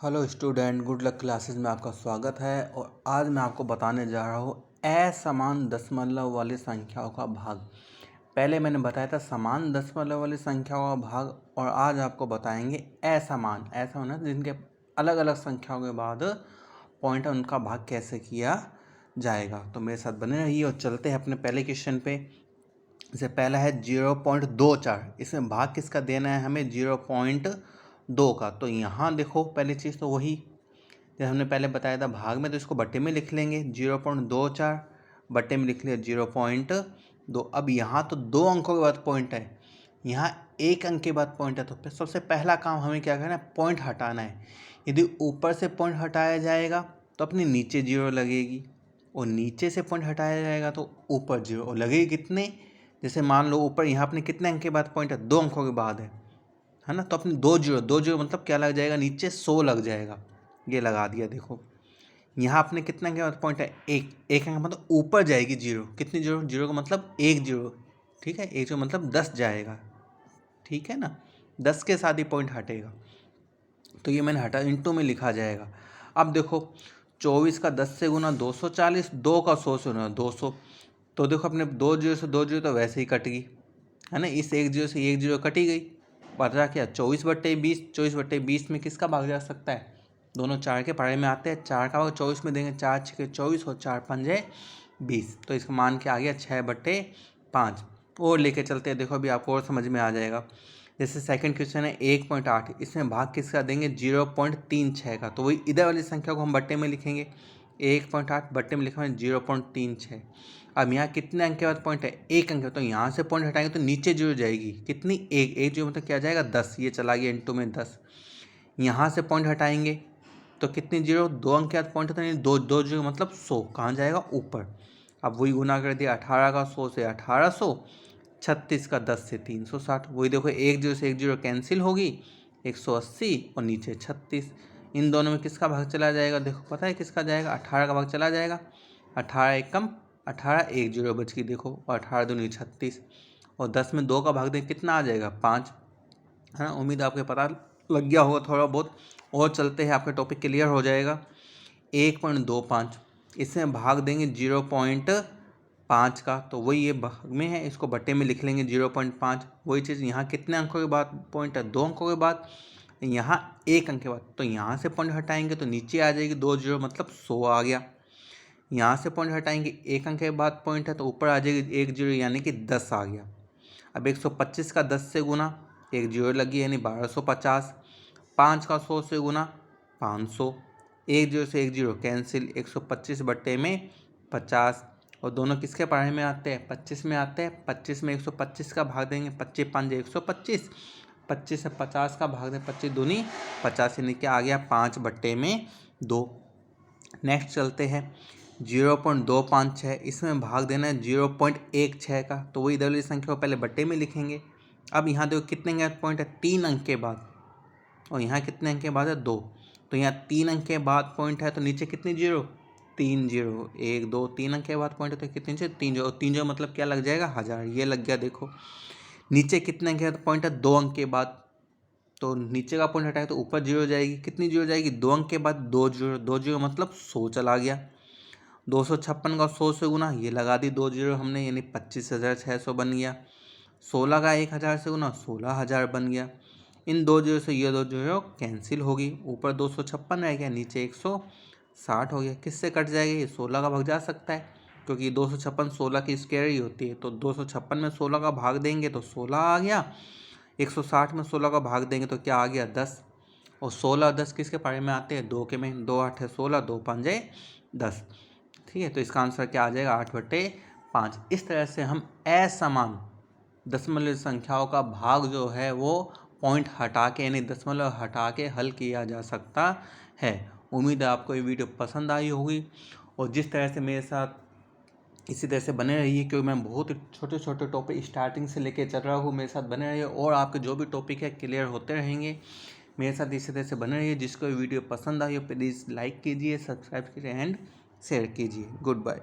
Hello student, good luck classes में आपका स्वागत है। और आज मैं आपको बताने जा रहा हूँ असमान दशमलव वाली संख्याओं का भाग। पहले मैंने बताया था समान दशमलव वाली संख्याओं का भाग, और आज आपको बताएंगे असमान। ऐसा होना जिनके अलग अलग संख्याओं के बाद पॉइंट है, उनका भाग कैसे किया जाएगा। तो मेरे साथ बने रहिए और चलते हैं अपने पहले क्वेश्चन पे। इससे पहला है 0.24। इसमें भाग किसका देना है हमें? 0.2 का। तो यहाँ देखो, पहली चीज़ तो वही जैसे हमने पहले बताया था भाग में, तो इसको बट्टे में लिख लेंगे। 0.24 बट्टे में लिख लिया 0.2। अब यहाँ तो 2 अंकों के बाद पॉइंट है, यहाँ 1 अंक के बाद पॉइंट है। तो फिर सबसे पहला काम हमें क्या करना है? पॉइंट हटाना है। यदि ऊपर से पॉइंट हटाया जाएगा तो अपनी नीचे 0 लगेगी, और नीचे से पॉइंट हटाया जाएगा तो ऊपर 0 लगेगी। कितने? जैसे मान लो ऊपर यहाँ अपने कितने अंक के बाद पॉइंट है? 2 अंकों के बाद है ना। तो अपने 2 0 मतलब क्या लग जाएगा? नीचे 100 लग जाएगा। ये लगा दिया। देखो यहाँ अपने कितने अंक के बाद पॉइंट है? एक अंक मतलब ऊपर जाएगी 0। कितनी 0? 0 का मतलब 1 0। ठीक है, 1 0 मतलब 10 जाएगा। ठीक है ना, 10 के साथ ही पॉइंट हटेगा। तो ये मैंने हटा, इंटू में लिखा जाएगा। अब देखो 24 का 10 से गुना 240, 2 का 100 से गुना 200। तो देखो अपने 2 0 से 2 0 तो वैसे ही कट गई, है ना। इस 1 0 से 1 0 कटी गई। बचा क्या? 24/20। 24/20 में किसका भाग जा सकता है? दोनों 4 के पढ़ाई में आते हैं। 4 का भाग 24 में देंगे। 4 6 24 और 4 5 20। तो इसका मान क्या आ गया? 6/5। और लेके चलते हैं, देखो अभी आपको और समझ में आ जाएगा। जैसे सेकंड क्वेश्चन है 1.8। इसमें भाग किसका देंगे? 0.36 का। तो वही इधर वाली संख्या को हम बट्टे में लिखेंगे। 1.8 बट्टे में लिखा है 0.36। अब यहाँ कितने अंक के बाद पॉइंट है? 1 अंक है। तो यहाँ से पॉइंट हटाएंगे तो नीचे 0 जाएगी। कितनी? 1 0 मतलब क्या जाएगा? 10। ये चला गया इंटू में 10। यहाँ से पॉइंट हटाएंगे तो कितनी 0? 2 अंक के बाद पॉइंट होता है, 2 0 मतलब 100। कहाँ जाएगा? ऊपर। अब वही गुना कर दिया। 18 का 100 से 1800, 36 का 10 से 360। वही देखो 1 0 से 1 0 कैंसिल होगी, 180 और नीचे 36। इन दोनों में किसका भाग चला जाएगा? देखो पता है किसका जाएगा? 18 का भाग चला जाएगा। 18 एकम 18, 1 0 बच गई देखो, और 18 दूनी 36। और 10 में 2 का भाग दें कितना आ जाएगा? 5, है ना। उम्मीद आपके पता लग गया होगा थोड़ा बहुत। और चलते हैं, आपका टॉपिक क्लियर हो जाएगा। 1.25 इसमें भाग देंगे 0.5 का। तो वही ये भाग में है, इसको बट्टे में लिख लेंगे 0.5। वही चीज़ यहाँ कितने अंकों के बाद पॉइंट है? 2 अंकों के बाद। यहाँ 1 अंक के बाद। तो यहाँ से पॉइंट हटाएंगे तो नीचे आ जाएगी 2 0 मतलब 100 आ गया। यहाँ से पॉइंट हटाएंगे 1 अंक के बाद पॉइंट है तो ऊपर आ जाएगी 1 0 यानी कि 10 आ गया। अब 125 का 10 से गुना, 1 0 लगी यानी 1250। 5 का 100 से गुना 500। 1 0 से 1 0 कैंसिल, 125 बट्टे में 50। और दोनों किसके पढ़ाई में आते हैं? 25 में आते हैं। 25 में 125 का भाग देंगे, 25 5 125। 25 से 50 का भाग दें, 25 दूनी 50 यानी कि आ गया 5/2। नेक्स्ट चलते हैं 0.256। इसमें भाग देना है 0.16 का। तो वही इधर वाली संख्या को पहले बट्टे में लिखेंगे। अब यहाँ देखो कितने के पॉइंट है? 3 अंक के बाद। और यहाँ कितने अंक के बाद है? 2। तो यहाँ 3 अंक के बाद पॉइंट है तो नीचे कितनी 0? 3 0 1 2। 3 अंक के बाद पॉइंट है तो कितनी 0? 3 0। 3 0 मतलब क्या लग जाएगा? 1000। ये लग गया। देखो नीचे कितने अंक के बाद पॉइंट है? 2 अंक के बाद। तो नीचे का पॉइंट हटाए तो ऊपर 0 जाएगी। कितनी 0 जाएगी? 2 अंक के बाद 2 0। 2 0 मतलब 100 चला गया। 256 का 100 से गुना, ये लगा दी 2 0 हमने, यानी 25,600 बन गया। 16 का 1000 से गुना, 16,000 बन गया। इन 2 0 से ये 2 0 कैंसिल होगी। ऊपर 256 रह गया, नीचे 160 हो गया। किससे कट जाएगा? ये 16 का भाग जा सकता है, क्योंकि 256 16 की स्क्वायर ही होती है। तो 256 में 16 का भाग देंगे तो 16 आ गया। 160 में 16 का भाग देंगे तो क्या आ गया? 10। और 16 10 किसके पारे में आते हैं? 2 के में। 2 8 है 16, 2 5 है 10। ठीक है, तो इसका आंसर क्या आ जाएगा? 8/5। इस तरह से हम असमान दशमलव संख्याओं का भाग जो है वो पॉइंट हटा के, यानी दशमलव हटा के हल किया जा सकता है। उम्मीद है आपको ये वीडियो पसंद आई होगी, और जिस तरह से मेरे साथ इसी तरह से बने रहिए, क्योंकि मैं बहुत छोटे छोटे टॉपिक स्टार्टिंग से लेके चल रहा हूँ। मेरे साथ बने रहिए और आपके जो भी टॉपिक है क्लियर होते रहेंगे। मेरे साथ इसी तरह से बने रहिए। जिसको वीडियो पसंद आई हो प्लीज़ लाइक कीजिए, सब्सक्राइब कीजिए एंड शेयर कीजिए। Good bye.